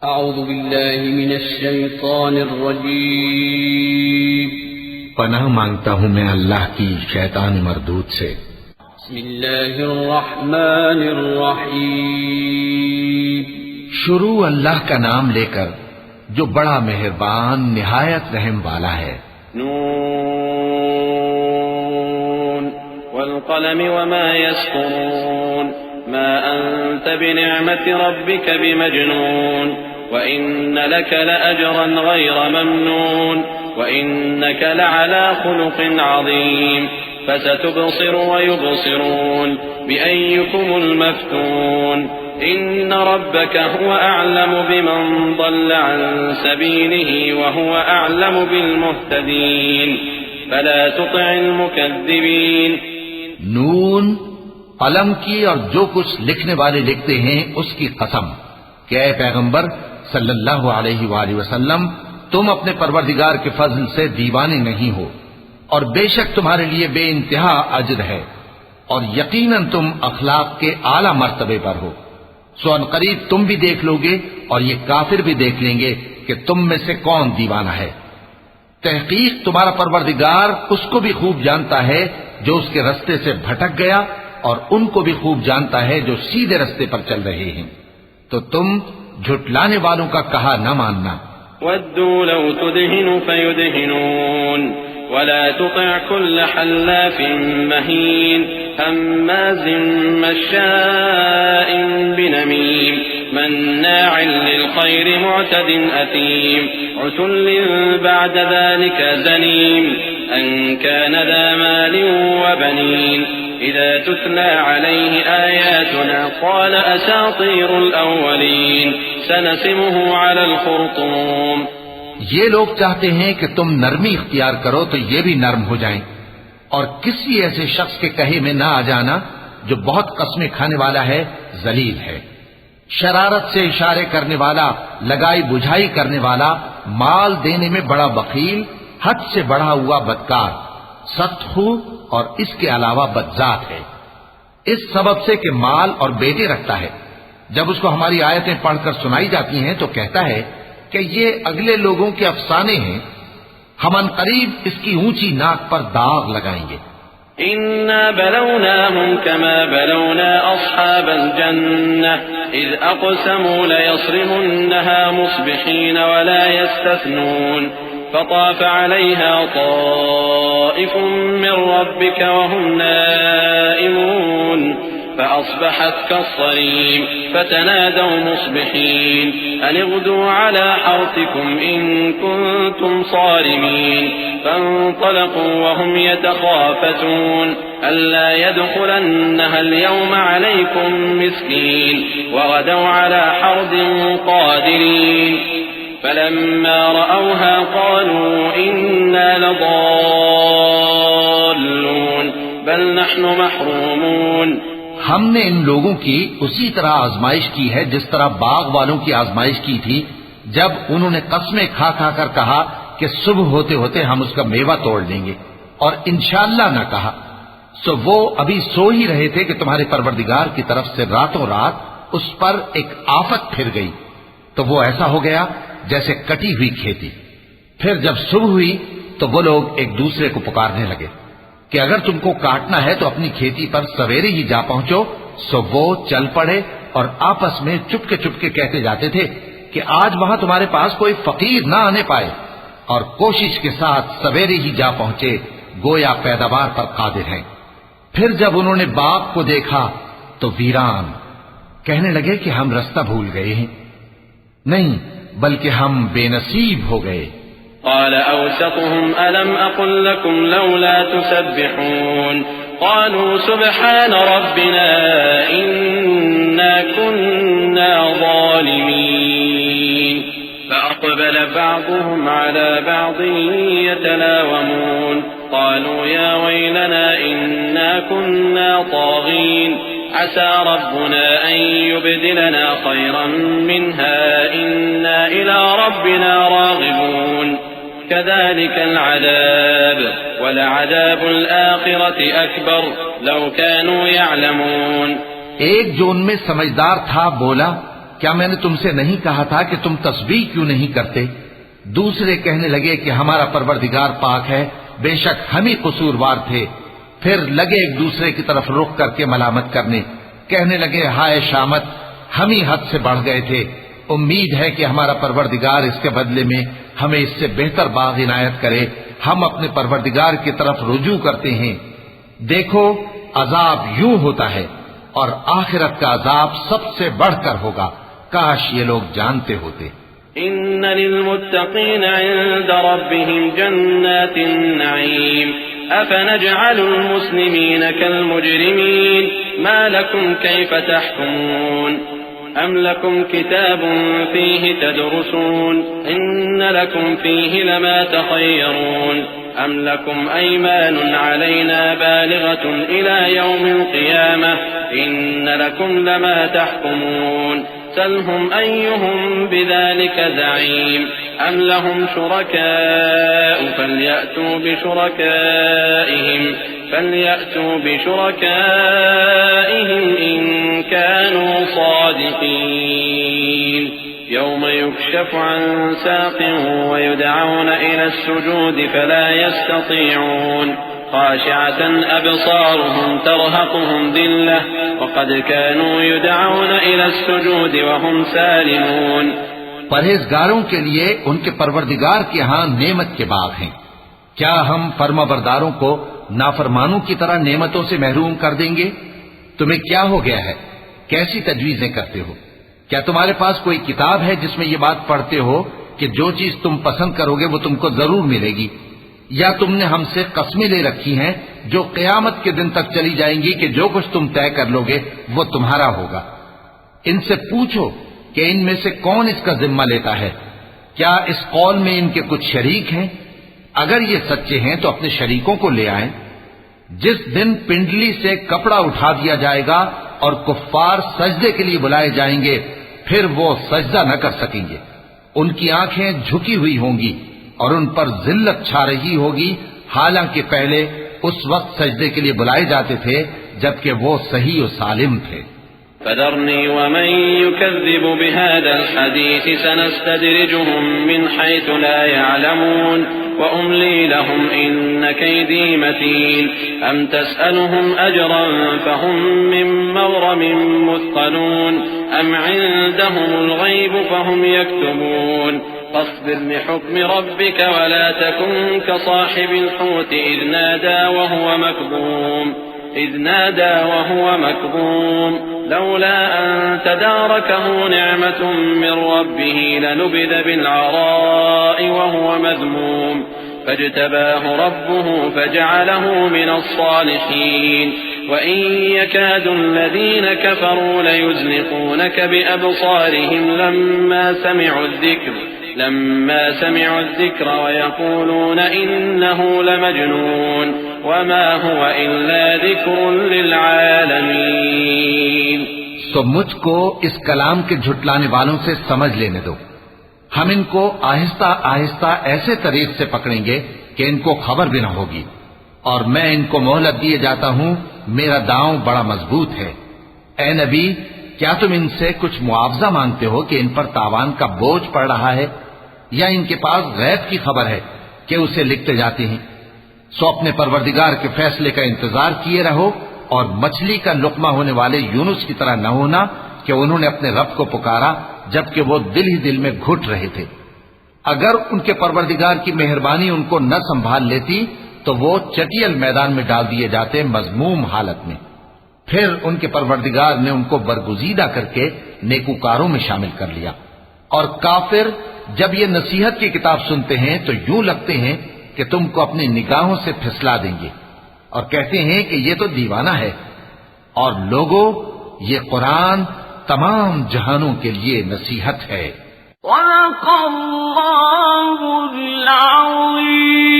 اعوذ باللہ من الشیطان الرجیم پناہ مانگتا ہوں میں اللہ کی شیطان مردود سے۔ بسم اللہ الرحمن الرحیم شروع اللہ کا نام لے کر جو بڑا مہربان نہایت رحم والا ہے۔ نون والقلم وما يسطرون ما أنت بنعمة ربك بمجنون وإن لك لأجرا غير ممنون وإنك لعلى خلق عظيم فستبصر ويبصرون بأيكم المفتون إن ربك هو أعلم بمن ضل عن سبيله وهو أعلم بالمهتدين فلا تطع المكذبين۔ نون، قلم کی اور جو کچھ لکھنے والے لکھتے ہیں اس کی قسم کہ اے پیغمبر صلی اللہ علیہ وآلہ وسلم تم اپنے پروردگار کے فضل سے دیوانے نہیں ہو، اور بے شک تمہارے لیے بے انتہا اجر ہے، اور یقیناً تم اخلاق کے اعلی مرتبے پر ہو۔ سو ان قریب تم بھی دیکھ لو گے اور یہ کافر بھی دیکھ لیں گے کہ تم میں سے کون دیوانہ ہے۔ تحقیق تمہارا پروردگار اس کو بھی خوب جانتا ہے جو اس کے رستے سے بھٹک گیا، اور ان کو بھی خوب جانتا ہے جو سیدھے رستے پر چل رہے ہیں، تو تم جھٹلانے والوں کا کہا نہ ماننا۔ وَدُّوا لَوْ تُدْهِنُ فَيُدْهِنُونَ وَلَا تُطِعْ كُلَّ حَلَّافٍ مَّهِينٍ هَمَّازٍ مَّشَّاءٍ بِنَمِيمٍ مَّنَّاعٍ لِّلْخَيْرِ مُعْتَدٍ أَثِيمٍ عُتُلٍّ بَعْدَ ذَلِكَ زَنِيمٍ أَن كَانَ ذَا مَالٍ وَبَنِينَ إِذَا تُتْلَى عَلَيْهِ آيَاتُنَا قَالَ أَسَاطِيرُ الْأَوَّلِينَ سَنَسِمُهُ عَلَى الْخُرْطُومِ۔ یہ لوگ چاہتے ہیں کہ تم نرمی اختیار کرو تو یہ بھی نرم ہو جائیں، اور کسی ایسے شخص کے کہے میں نہ آ جانا جو بہت قسمیں کھانے والا ہے، ذلیل ہے، شرارت سے اشارے کرنے والا، لگائی بجھائی کرنے والا، مال دینے میں بڑا بخیل، حد سے بڑھا ہوا بدکار، سخت خو اور اس کے علاوہ بدذات ہے، اس سبب سے کہ مال اور بیٹے رکھتا ہے۔ جب اس کو ہماری آیتیں پڑھ کر سنائی جاتی ہیں تو کہتا ہے کہ یہ اگلے لوگوں کے افسانے ہیں، ہم ان قریب اس کی اونچی ناک پر داغ لگائیں گے۔ إنا بلوناهم كما بلونا أصحاب الجنة إذ أقسموا ليصرمنها مصبحين ولا يستثنون فطاف عليها طائف من ربك وهم نائمون فأصبحت كالصريم فتنادوا مصبحين أن اغدوا على حرثكم إن كنتم صارمين فانطلقوا وهم يتخافتون ألا يدخلنها اليوم عليكم مسكين وغدوا على حرد قادرين فلما رأوها قالوا إنا لضالون بل نحن محرومون۔ ہم نے ان لوگوں کی اسی طرح آزمائش کی ہے جس طرح باغ والوں کی آزمائش کی تھی جب انہوں نے قسمیں کھا کھا کر کہا کہ صبح ہوتے ہوتے ہم اس کا میوہ توڑ لیں گے، اور انشاءاللہ نہ کہا۔ سو وہ ابھی سو ہی رہے تھے کہ تمہارے پروردگار کی طرف سے راتوں رات اس پر ایک آفت پھر گئی، تو وہ ایسا ہو گیا جیسے کٹی ہوئی کھیتی۔ پھر جب صبح ہوئی تو وہ لوگ ایک دوسرے کو پکارنے لگے کہ اگر تم کو کاٹنا ہے تو اپنی کھیتی پر سویرے ہی جا پہنچو۔ سو وہ چل پڑے اور آپس میں چپکے چپکے کہتے جاتے تھے کہ آج وہاں تمہارے پاس کوئی فقیر نہ آنے پائے، اور کوشش کے ساتھ سویرے ہی جا پہنچے، گویا پیداوار پر قادر ہیں۔ پھر جب انہوں نے باغ کو دیکھا تو ویران، کہنے لگے کہ ہم رستہ بھول گئے ہیں، نہیں بلکہ ہم بے نصیب ہو گئے۔ قال أوسطهم ألم أقل لكم لولا تسبحون قالوا سبحان ربنا إنا كنا ظالمين فأقبل بعضهم على بعض يتلاومون قالوا يا ويلنا إنا كنا طاغين عسى ربنا أن يبدلنا خيرا منها إنا إلى ربنا راغبون كذلك العذاب ولعذاب الآخرة أكبر لو كانوا يعلمون۔ ایک جو ان میں سمجھدار تھا بولا کیا میں نے تم سے نہیں کہا تھا کہ تم تسبیح کیوں نہیں کرتے؟ دوسرے کہنے لگے کہ ہمارا پروردگار پاک ہے، بے شک ہم ہی قصوروار تھے۔ پھر لگے ایک دوسرے کی طرف رخ کر کے ملامت کرنے، کہنے لگے ہائے شامت، ہم ہی حد سے بڑھ گئے تھے۔ امید ہے کہ ہمارا پروردگار اس کے بدلے میں ہمیں اس سے بہتر باغ عنایت کرے۔ ہم اپنے پروردگار کی طرف رجوع کرتے ہیں۔ دیکھو عذاب یوں ہوتا ہے، اور آخرت کا عذاب سب سے بڑھ کر ہوگا۔ کاش یہ لوگ جانتے ہوتے۔ إن للمتقين عند ربهم جنات النعيم أفنجعل المسلمين كالمجرمين ما لكم كيف تحكمون أم لكم كتاب فيه تدرسون إن لكم فيه لما تخيرون أم لكم أيمان علينا بالغة إلى يوم القيامة إن لكم لما تحكمون سلهم أيهم بذلك زعيم أم لهم شركاء فليأتوا بشركائهم إن كانوا صادقين يوم يكشف عن ساق ويدعون إلى السجود فلا يستطيعون خاشعة أبصارهم ترهقهم ذلة وقد كانوا يدعون إلى السجود وهم سالمون۔ پرہیزگاروں کے لیے ان کے پروردگار کے ہاں نعمت کے باغ ہیں۔ کیا ہم فرما برداروں کو نافرمانوں کی طرح نعمتوں سے محروم کر دیں گے؟ تمہیں کیا ہو گیا ہے؟ کیسی تجویزیں کرتے ہو؟ کیا تمہارے پاس کوئی کتاب ہے جس میں یہ بات پڑھتے ہو کہ جو چیز تم پسند کرو گے وہ تم کو ضرور ملے گی؟ یا تم نے ہم سے قسمیں لے رکھی ہیں جو قیامت کے دن تک چلی جائیں گی کہ جو کچھ تم طے کر لو گے وہ تمہارا ہوگا؟ ان سے پوچھو کہ ان میں سے کون اس کا ذمہ لیتا ہے؟ کیا اس قول میں ان کے کچھ شریک ہیں؟ اگر یہ سچے ہیں تو اپنے شریکوں کو لے آئیں۔ جس دن پنڈلی سے کپڑا اٹھا دیا جائے گا اور کفار سجدے کے لیے بلائے جائیں گے، پھر وہ سجدہ نہ کر سکیں گے۔ ان کی آنکھیں جھکی ہوئی ہوں گی اور ان پر ذلت چھا رہی ہوگی، حالانکہ پہلے اس وقت سجدے کے لیے بلائے جاتے تھے جبکہ وہ صحیح و سالم تھے۔ فذرني ومن يكذب بهذا الحديث سنستدرجهم من حيث لا يعلمون وأملي لهم إن كيدي متين أم تسألهم أجرا فهم من مغرم مثقلون أم عندهم الغيب فهم يكتبون فاصبر لحكم ربك ولا تكن كصاحب الحوت إذ نادى وهو مكظوم لولا أن تداركه نعمة من ربه لنبذ بالعراء وهو مذموم فاجتباه ربه فجعله من الصالحين وإن يكاد الذين كفروا ليزلقونك بأبصارهم لما سمعوا الذكر ويقولون إنه لمجنون وما هو إلا ذكر للعالمين۔ تو مجھ کو اس کلام کے جھٹلانے والوں سے سمجھ لینے دو۔ ہم ان کو آہستہ آہستہ ایسے طریق سے پکڑیں گے کہ ان کو خبر بھی نہ ہوگی، اور میں ان کو مہلت دیے جاتا ہوں، میرا داؤں بڑا مضبوط ہے۔ اے نبی، کیا تم ان سے کچھ معاوضہ مانگتے ہو کہ ان پر تاوان کا بوجھ پڑ رہا ہے، یا ان کے پاس غیب کی خبر ہے کہ اسے لکھتے جاتے ہیں؟ سو اپنے پروردگار کے فیصلے کا انتظار کیے رہو، اور مچھلی کا لقمہ ہونے والے یونس کی طرح نہ ہونا کہ انہوں نے اپنے رب کو پکارا جبکہ وہ دل ہی دل میں گھٹ رہے تھے۔ اگر ان کے پروردگار کی مہربانی ان کو نہ سنبھال لیتی تو وہ چٹیل میدان میں ڈال دیے جاتے مذموم حالت میں۔ پھر ان کے پروردگار نے ان کو برگزیدہ کر کے نیکوکاروں میں شامل کر لیا۔ اور کافر جب یہ نصیحت کی کتاب سنتے ہیں تو یوں لگتے ہیں کہ تم کو اپنی نگاہوں سے پھسلا دیں گے، اور کہتے ہیں کہ یہ تو دیوانہ ہے۔ اور لوگوں، یہ قرآن تمام جہانوں کے لیے نصیحت ہے۔ وَلَقَ اللَّهُ الْعَظِيمُ۔